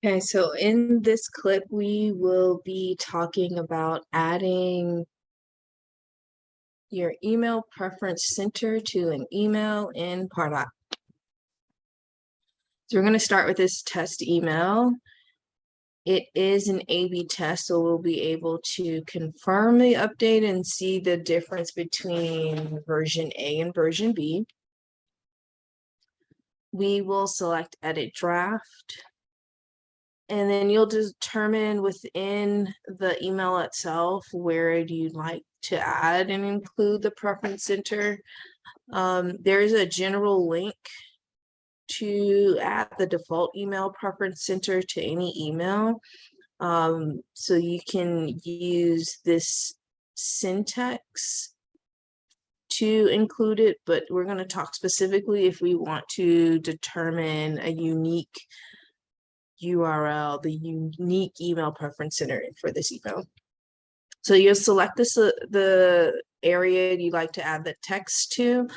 Okay, so in this clip, we will be talking about adding your email preference center to an email in Pardot. So we're going to start with this test email. It is an A/B test, so we'll be able to confirm the update and see the difference between version A and version B. We will select Edit Draft. And then you'll determine within the email itself where do you like to add and include the preference center. There is a general link to add the default email preference center to any email. So you can use this syntax to include it, but we're going to talk specifically if we want to determine a unique URL, the unique email preference center for this email. So you'll select the area you'd like to add the text to.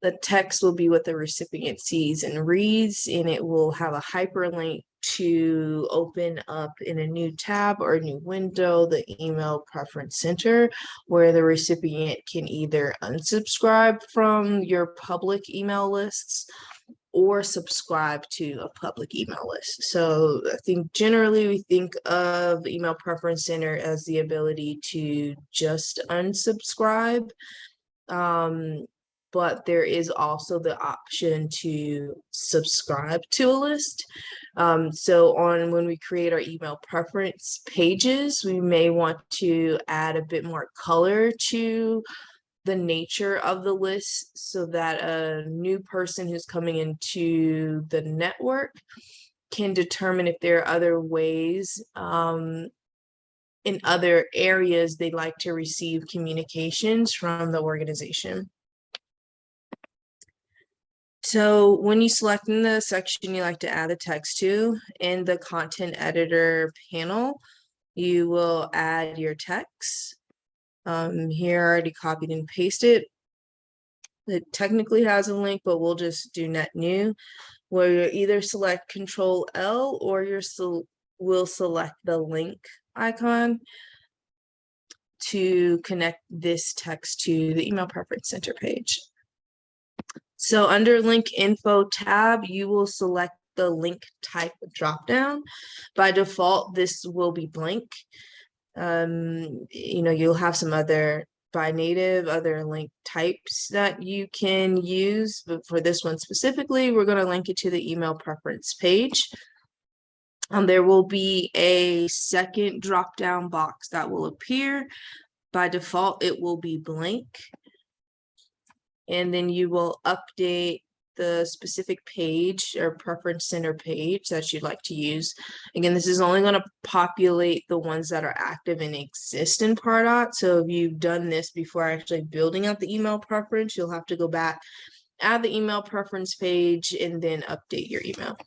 The text will be what the recipient sees and reads, and it will have a hyperlink to open up in a new tab or a new window the email preference center, where the recipient can either unsubscribe from your public email lists or subscribe to a public email list. So I think generally we think of email preference center as the ability to just unsubscribe, but there is also the option to subscribe to a list. So when we create our email preference pages, we may want to add a bit more color to the nature of the list so that a new person who's coming into the network can determine if there are other ways in other areas they'd like to receive communications from the organization. So when you select in the section you like to add the text to, in the content editor panel, you will add your text. Here I already copied and pasted. It technically has a link, but we'll just do net new, where you either select Control L or we'll select the link icon to connect this text to the email preference center page. So under link info tab, you will select the link type dropdown. By default, this will be blank. You'll have some other by native other link types that you can use, but for this one specifically, we're going to link it to the email preference page. There will be a second drop down box that will appear. By default, it will be blank, and then you will update the specific page or preference center page that you'd like to use. Again, this is only going to populate the ones that are active and exist in Pardot. So if you've done this before actually building out the email preference, you'll have to go back, add the email preference page, and then update your email.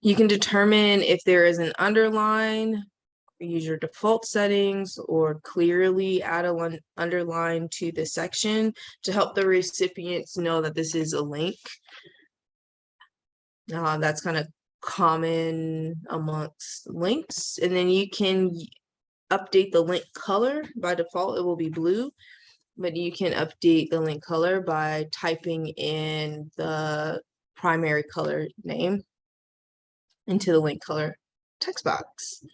You can determine if there is an underline, use your default settings, or clearly add an underline to the section to help the recipients know that this is a link. That's kind of common amongst links. And then you can update the link color. By default, it will be blue, but you can update the link color by typing in the primary color name into the link color text box.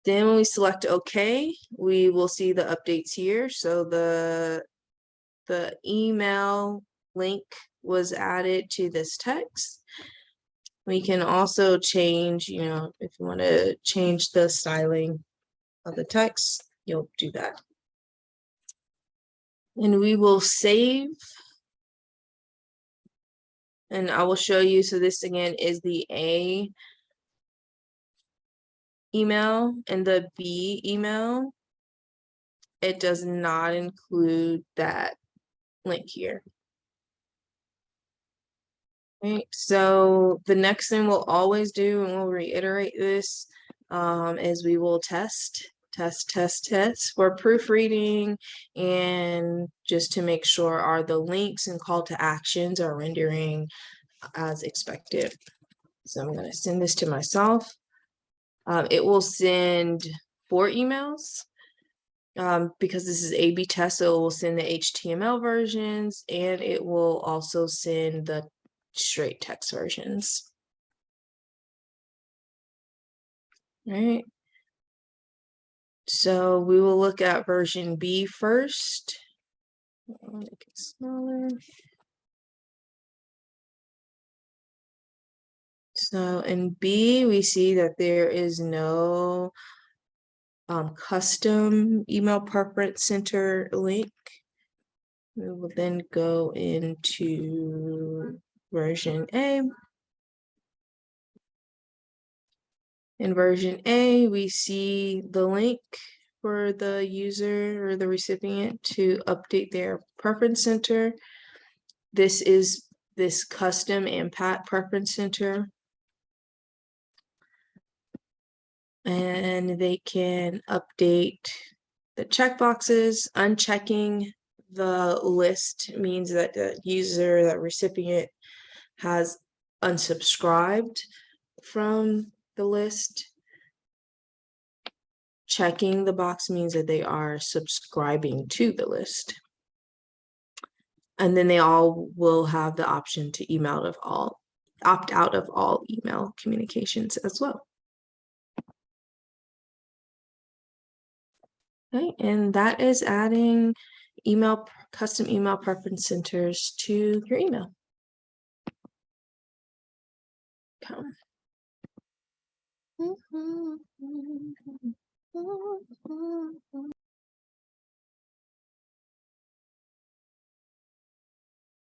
Then when we select OK, we will see the updates here. So the email link was added to this text. We can also change, if you want to change the styling of the text, you'll do that. And we will save. And I will show you. So this again is the A email, and the B email, it does not include that link here. Right, so the next thing we'll always do, and we'll reiterate this, is we will test for proofreading and just to make sure are the links and call to actions are rendering as expected. So I'm going to send this to myself. It will send 4 emails because this is A/B test. So it will send the HTML versions and it will also send the straight text versions. All right. So we will look at version B first. I'll make it smaller. So in B, we see that there is no custom email preference center link. We will then go into version A. In version A, we see the link for the user or the recipient to update their preference center. This is this custom impact preference center. And they can update the checkboxes. Unchecking the list means that the user, that recipient, has unsubscribed from the list. Checking the box means that they are subscribing to the list. And then they all will have the option to opt out of all email communications as well. Okay, and that is adding custom email preference centers to your email. Okay.